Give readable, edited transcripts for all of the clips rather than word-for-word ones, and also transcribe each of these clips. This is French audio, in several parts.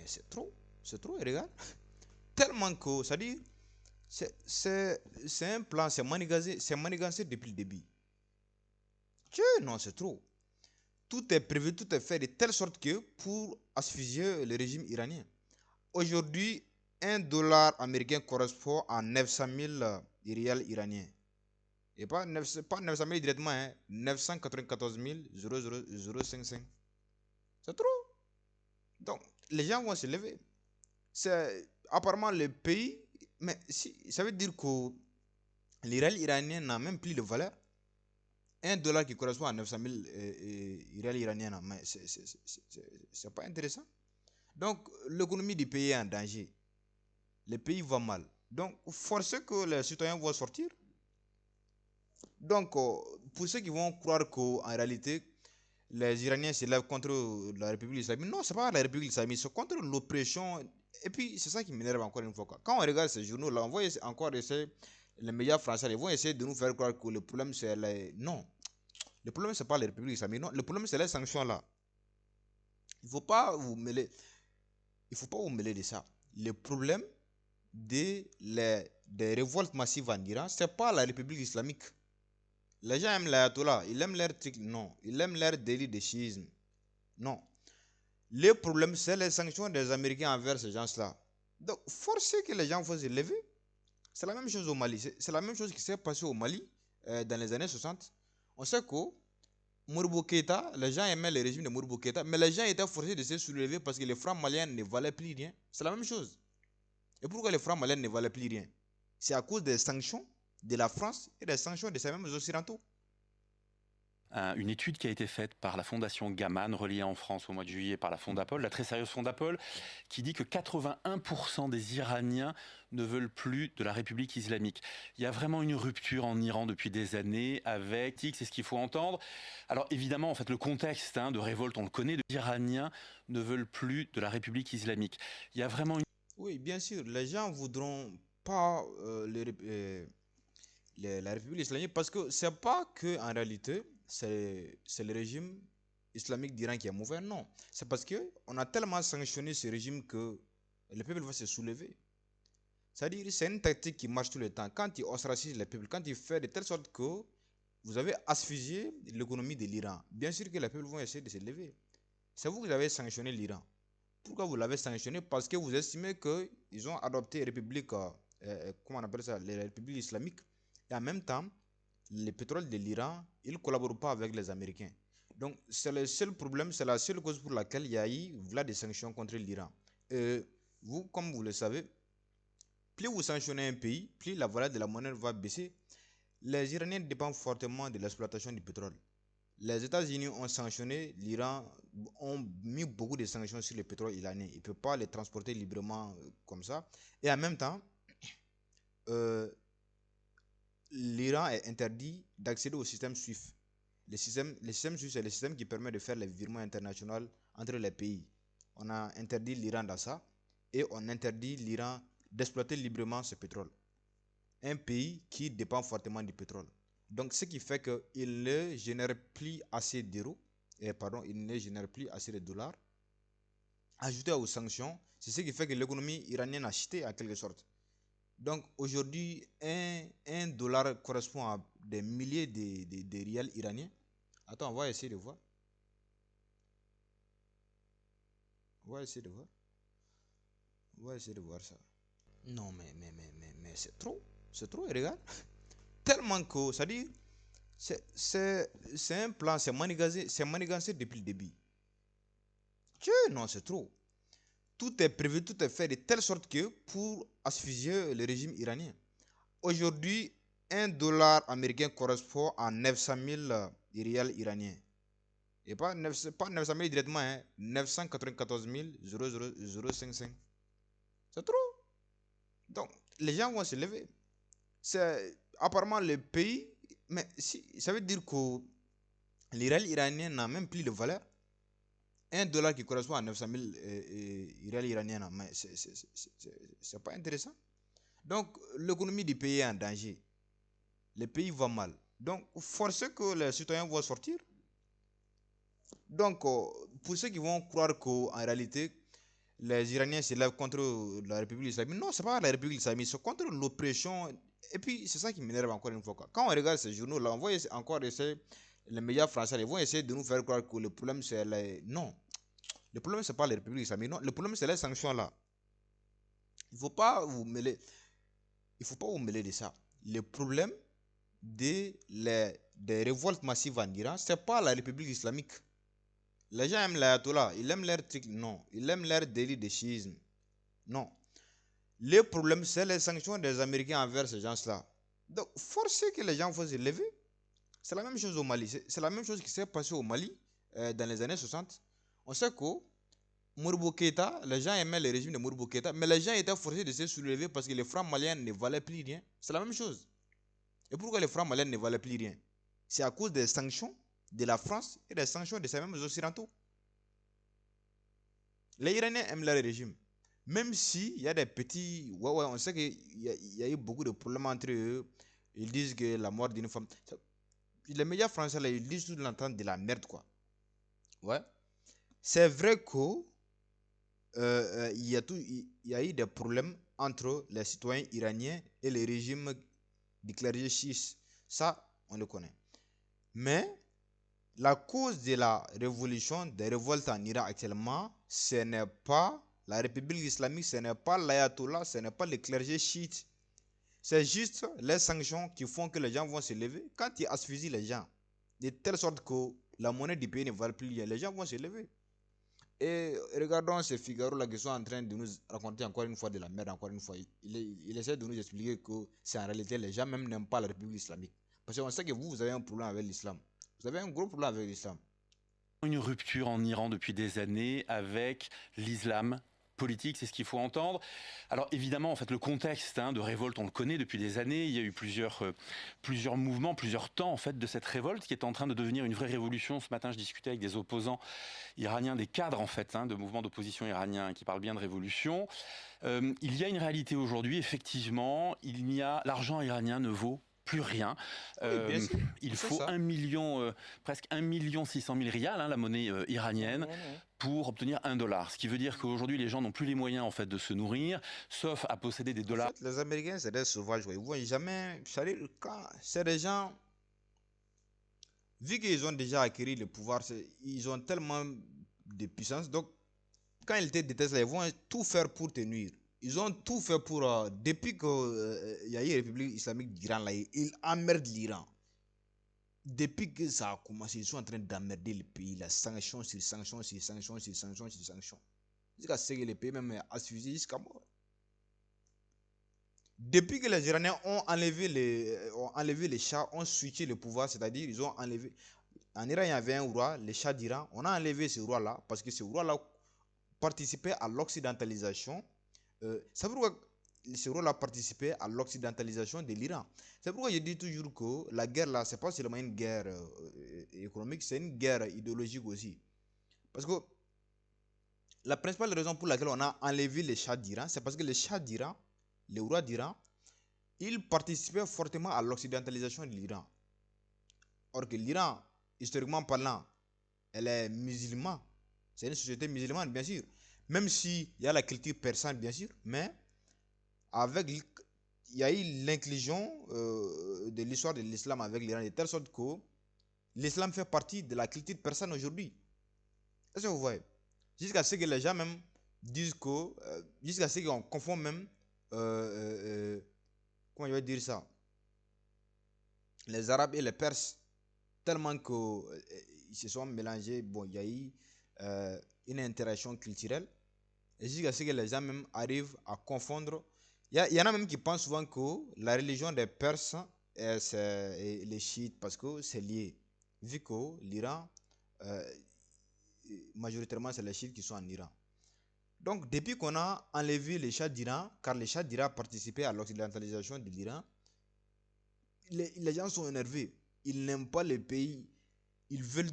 mais c'est trop, et regarde. Tellement que, c'est-à-dire, c'est un plan, c'est manigancé depuis le début. Non, c'est trop. Tout est prévu, tout est fait de telle sorte que pour asphyxier le régime iranien. Aujourd'hui, un dollar américain correspond à 900 000 rials iraniens. Et pas 900 000 directement, hein, 994 055. C'est trop. Donc, les gens vont se lever. C'est apparemment le pays, mais si, ça veut dire que l'Iral iranien n'a même plus de valeur. Un dollar qui correspond à 900 000 Iral iraniens, mais c'est pas intéressant. Donc, l'économie du pays est en danger. Le pays va mal. Donc, forcez que les citoyens vont sortir. Donc, pour ceux qui vont croire qu'en réalité, les Iraniens se lèvent contre la République islamique, non, c'est pas la République islamique, c'est contre l'oppression. Et puis, c'est ça qui m'énerve encore une fois. Quand on regarde ces journaux-là, on va encore essayer, les médias français, ils vont essayer de nous faire croire que le problème, c'est les... Non, le problème, c'est pas la République islamique, non, le problème, c'est les sanctions-là. Il faut pas vous mêler, il faut pas vous mêler de ça. Le problème des révoltes massives en Iran, c'est pas la République islamique. Les gens aiment l'ayatollah, ils aiment leur truc, non. Ils aiment leur délit de chiisme, non. Le problème, c'est les sanctions des Américains envers ces gens-là. Donc, forcer que les gens fassent se lever, c'est la même chose au Mali. C'est la même chose qui s'est passé au Mali dans les années 60. On sait que Modibo Keïta, les gens aimaient le régime de Modibo Keïta, mais les gens étaient forcés de se soulever parce que les francs maliens ne valaient plus rien. C'est la même chose. Et pourquoi les francs maliens ne valaient plus rien? C'est à cause des sanctions de la France et des sanctions de ces mêmes occidentaux. Une étude qui a été faite par la fondation Gaman, reliée en France au mois de juillet par la Fondapol, la très sérieuse Fondapol, qui dit que 81% des Iraniens ne veulent plus de la République islamique. Il y a vraiment une rupture en Iran depuis des années avec... C'est ce qu'il faut entendre. Alors évidemment, en fait, le contexte de révolte, on le connaît, les Iraniens ne veulent plus de la République islamique. Il y a vraiment une... Oui, bien sûr, les gens voudront pas la République islamique parce que c'est pas que en réalité c'est le régime islamique d'Iran qui est mauvais, non. C'est parce que on a tellement sanctionné ce régime que le peuple va se soulever. C'est-à-dire c'est une tactique qui marche tout le temps. Quand il ostracise le peuple, quand il fait de telle sorte que vous avez asphyxié l'économie de l'Iran, bien sûr que les peuples vont essayer de se lever. C'est vous qui avez sanctionné l'Iran. Pourquoi vous l'avez sanctionné? Parce que vous estimez qu'ils ont adopté la République, comment on appelle ça, la République islamique. Et en même temps, le pétrole de l'Iran, il ne collabore pas avec les Américains. Donc, c'est le seul problème, c'est la seule cause pour laquelle il y a eu voilà, des sanctions contre l'Iran. Vous, comme vous le savez, plus vous sanctionnez un pays, plus la valeur de la monnaie va baisser. Les Iraniens dépendent fortement de l'exploitation du pétrole. Les États-Unis ont sanctionné l'Iran, ont mis beaucoup de sanctions sur le pétrole iranien. Ils ne peuvent pas les transporter librement comme ça. Et en même temps, euh, l'Iran est interdit d'accéder au système SWIFT. Le système SWIFT, c'est le système qui permet de faire les virements internationaux entre les pays. On a interdit l'Iran dans ça et on interdit l'Iran d'exploiter librement ce pétrole. Un pays qui dépend fortement du pétrole. Donc, ce qui fait qu'il ne génère plus assez d'euros, il ne génère plus assez de dollars. Ajouté aux sanctions, c'est ce qui fait que l'économie iranienne a chuté en quelque sorte. Donc, aujourd'hui, un dollar correspond à des milliers de rials iraniens. Attends, on va essayer de voir. On va essayer de voir. On va essayer de voir ça. Non, mais c'est trop. C'est trop, et regarde. Tellement que, c'est-à-dire, c'est un plan, c'est manigancé depuis le début. Non, c'est trop. Tout est prévu, tout est fait de telle sorte que pour asphyxier le régime iranien. Aujourd'hui, un dollar américain correspond à 900 000 rials iraniens. Et pas 900 000 directement, hein, 994 055. C'est trop. Donc, les gens vont se lever. C'est apparemment le pays, mais si, ça veut dire que l'Iran iranien n'a même plus de valeur. Un dollar qui correspond à 900 000 rials iraniens, mais c'est pas intéressant. Donc, l'économie du pays est en danger. Le pays va mal. Donc, forcez que les citoyens vont sortir. Donc, pour ceux qui vont croire qu'en réalité, les Iraniens se lèvent contre la République islamique. Non, c'est pas la République islamique, c'est contre l'oppression. Et puis, c'est ça qui m'énerve encore une fois, quoi. Quand on regarde ces journaux-là, on va encore essayer, les médias français, ils vont essayer de nous faire croire que le problème, c'est les... Non, le problème, c'est pas la République islamique. Non, le problème, c'est les sanctions-là. Il faut pas vous mêler, il faut pas vous mêler de ça. Le problème des révoltes massives en Iran, c'est pas la République islamique. Les gens aiment l'ayatollah, ils aiment leur truc, non. Ils aiment leur délit de chiisme, non. Le problème, c'est les sanctions des Américains envers ces gens-là. Donc, forcer que les gens vont se lever, c'est la même chose au Mali. C'est la même chose qui s'est passé au Mali dans les années 60. On sait que Modibo Keïta, les gens aimaient le régime de Modibo Keïta, mais les gens étaient forcés de se soulever parce que les francs maliens ne valaient plus rien. C'est la même chose. Et pourquoi les francs maliens ne valaient plus rien? C'est à cause des sanctions de la France et des sanctions de ces mêmes occidentaux. Les Iraniens aiment leur régime. Même s'il y a des petits... Ouais, on sait qu'il y a eu beaucoup de problèmes entre eux. Ils disent que la mort d'une femme... Les médias français, là, ils disent tout le temps de la merde, quoi. Ouais. C'est vrai que il y a eu des problèmes entre les citoyens iraniens et le régime du clergé chiite. Ça, on le connaît. Mais la cause de la révolution, des révoltes en Iran actuellement, ce n'est pas la République islamique, ce n'est pas l'ayatollah, ce n'est pas le clergé chiite. C'est juste les sanctions qui font que les gens vont se lever. Quand ils asphyxient les gens, de telle sorte que la monnaie du pays ne valent plus rien, les gens vont se lever. Et regardons ces Figaro-là qui sont en train de nous raconter encore une fois de la merde, encore une fois. Il essaie de nous expliquer que c'est en réalité les gens même n'aiment pas la République islamique. Parce qu'on sait que vous avez un problème avec l'islam. Vous avez un gros problème avec l'islam. Une rupture en Iran depuis des années avec l'islam politique, c'est ce qu'il faut entendre. Alors évidemment, en fait, le contexte de révolte, on le connaît depuis des années. Il y a eu plusieurs mouvements, plusieurs temps en fait de cette révolte qui est en train de devenir une vraie révolution. Ce matin, je discutais avec des opposants iraniens, des cadres en fait de mouvements d'opposition iraniens qui parlent bien de révolution. Il y a une réalité aujourd'hui, effectivement, l'argent iranien ne vaut plus rien. Oui, bien sûr. Il C'est faut ça. presque 1,6 million rials, la monnaie iranienne, pour obtenir $1. Ce qui veut dire qu'aujourd'hui, les gens n'ont plus les moyens en fait de se nourrir, sauf à posséder des En dollars. fait, les Américains, c'est des sauvages. Ils vont jamais. Quand c'est des gens. Vu qu'ils ont déjà acquis le pouvoir, ils ont tellement de puissance. Donc, quand ils te détestent, ils vont tout faire pour te nuire. Ils ont tout fait pour. Depuis qu'il y a eu la République islamique d'Iran, là, ils emmerdent l'Iran. Depuis que ça a commencé, ils sont en train d'emmerder le pays. La sanction sur sanction sur sanction sur sanction sur sanction. Jusqu'à ce que le pays même a suivi jusqu'à mort. Depuis que les Iraniens ont enlevé les chats, ont switché le pouvoir, c'est-à-dire ils ont enlevé. En Iran, il y avait un roi, le Shah d'Iran. On a enlevé ce roi-là parce que ce roi-là participait à l'occidentalisation. C'est pourquoi ce roi-là participait à l'occidentalisation de l'Iran. C'est pourquoi je dis toujours que la guerre là, c'est pas seulement une guerre économique, c'est une guerre idéologique aussi. Parce que la principale raison pour laquelle on a enlevé le Shah d'Iran, c'est parce que le Shah d'Iran, le roi d'Iran, il participait fortement à l'occidentalisation de l'Iran. Or que l'Iran, historiquement parlant, elle est musulmane. C'est une société musulmane, bien sûr. Même s'il y a la culture persane, bien sûr, mais avec, il y a eu l'inclusion de l'histoire de l'islam avec l'Iran, de telle sorte que l'islam fait partie de la culture persane aujourd'hui. Est-ce que vous voyez? Jusqu'à ce que les gens même disent que, jusqu'à ce qu'on confond même, comment je vais dire ça, les Arabes et les Perses, tellement qu'ils se sont mélangés. Bon, il y a eu une interaction culturelle. Et jusqu'à ce que les gens même arrivent à confondre. Il y en a même qui pensent souvent que la religion des Perses, c'est les chiites, parce que c'est lié. Vu que l'Iran, majoritairement, c'est les chiites qui sont en Iran. Donc, depuis qu'on a enlevé les Shahs d'Iran, car les Shahs d'Iran participaient à l'occidentalisation de l'Iran, les gens sont énervés. Ils n'aiment pas le pays. Ils veulent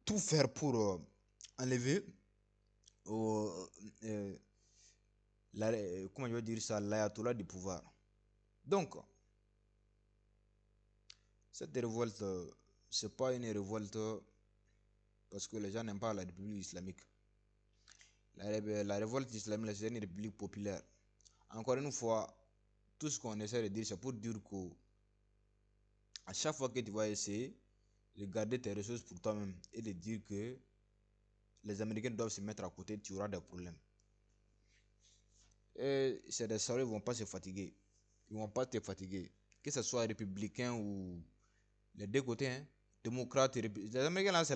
tout faire pour enlever comment je vais dire ça, l'ayatollah du pouvoir. Donc, cette révolte, c'est pas une révolte parce que les gens n'aiment pas la République islamique. la révolte islamique, c'est une république populaire. Encore une fois, tout ce qu'on essaie de dire, c'est pour dire que à chaque fois que tu vas essayer de garder tes ressources pour toi-même et de dire que les Américains doivent se mettre à côté, tu auras des problèmes. Et c'est des salauds, ils ne vont pas se fatiguer. Ils ne vont pas te fatiguer. Que ce soit républicain ou les deux côtés, hein, démocrates et les Américains là, c'est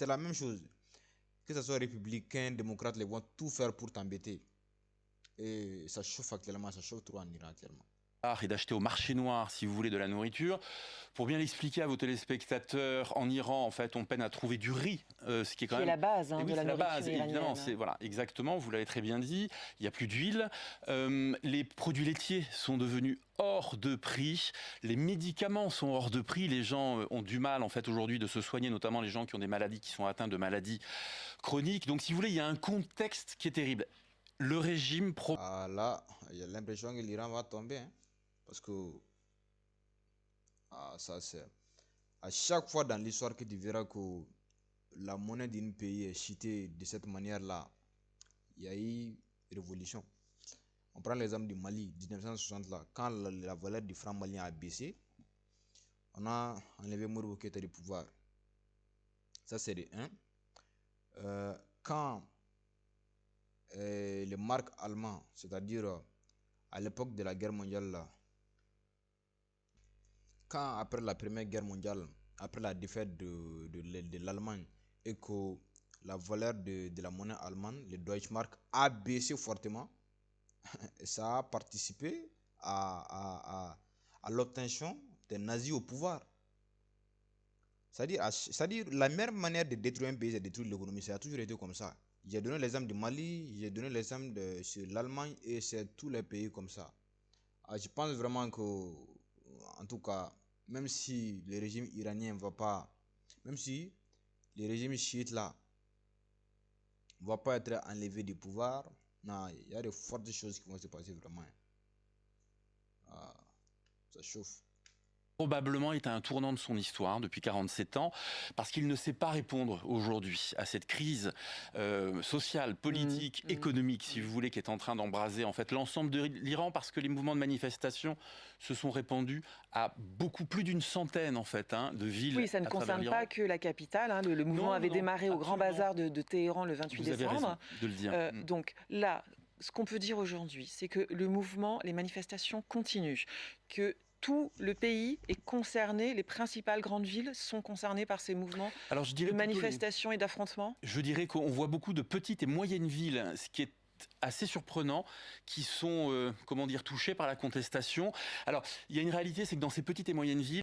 la même chose. Que ce soit républicain, démocrate, ils vont tout faire pour t'embêter. Et ça chauffe actuellement, ça chauffe trop en Iran actuellement. Et d'acheter au marché noir, si vous voulez, de la nourriture. Pour bien l'expliquer à vos téléspectateurs, en Iran, en fait, on peine à trouver du riz, ce qui est quand même la base oui, de la nourriture base, iranienne. évidemment. Voilà, exactement, vous l'avez très bien dit. Il n'y a plus d'huile. Les produits laitiers sont devenus hors de prix. Les médicaments sont hors de prix. Les gens ont du mal, en fait, aujourd'hui, de se soigner, notamment les gens qui ont des maladies, qui sont atteints de maladies chroniques. Donc, si vous voulez, il y a un contexte qui est terrible. Le régime Ah là, il y a l'impression que l'Iran va tomber, hein, parce que ça c'est à chaque fois dans l'histoire que tu verras que la monnaie d'un pays est cheatée de cette manière-là, il y a eu révolution. On prend l'exemple du Mali, 1960 là, quand la valeur du franc malien a baissé, on a enlevé Modibo Keïta du pouvoir. Ça c'est de 1. Quand les marques allemands, c'est-à-dire à l'époque de la guerre mondiale là, quand après la première guerre mondiale, après la défaite de l'Allemagne et que la valeur de la monnaie allemande, le Deutschmark, a baissé fortement, ça a participé à l'obtention des nazis au pouvoir. C'est-à-dire la meilleure manière de détruire un pays, c'est de détruire l'économie. Ça a toujours été comme ça. J'ai donné l'exemple du Mali, j'ai donné l'exemple de l'Allemagne et c'est tous les pays comme ça. Je pense vraiment que, en tout cas, même si le régime iranien ne va pas, même si le régime chiite là ne va pas être enlevé du pouvoir, non, il y a de fortes choses qui vont se passer vraiment. Ça chauffe. Probablement est à un tournant de son histoire depuis 47 ans, parce qu'il ne sait pas répondre aujourd'hui à cette crise sociale, politique, économique, si vous voulez, qui est en train d'embraser en fait l'ensemble de l'Iran, parce que les mouvements de manifestation se sont répandus à beaucoup plus d'une centaine en fait de villes. Oui, ça ne concerne pas que la capitale. Le mouvement avait démarré au Grand Bazar de Téhéran le 28 décembre. Vous avez raison de le dire. Donc là, ce qu'on peut dire aujourd'hui, c'est que le mouvement, les manifestations continuent, que tout le pays est concerné, les principales grandes villes sont concernées par ces mouvements de manifestations et d'affrontements. Je dirais qu'on voit beaucoup de petites et moyennes villes, ce qui est assez surprenant, qui sont comment dire, touchées par la contestation. Alors, il y a une réalité, c'est que dans ces petites et moyennes villes,